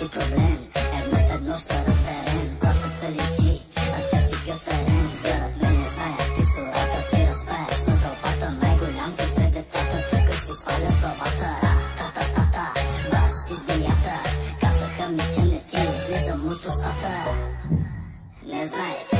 ti problem. Едно ще разберем, гласът личи, а ти си гътверен. Зарад мен не зная, ти сурата, ти разпееш на тълпата. Най-голям си сред децата, тук си сваляш главата. Та-та-та-та, бас си змията. Казаха ми, че не ти излизам от устата. Не знае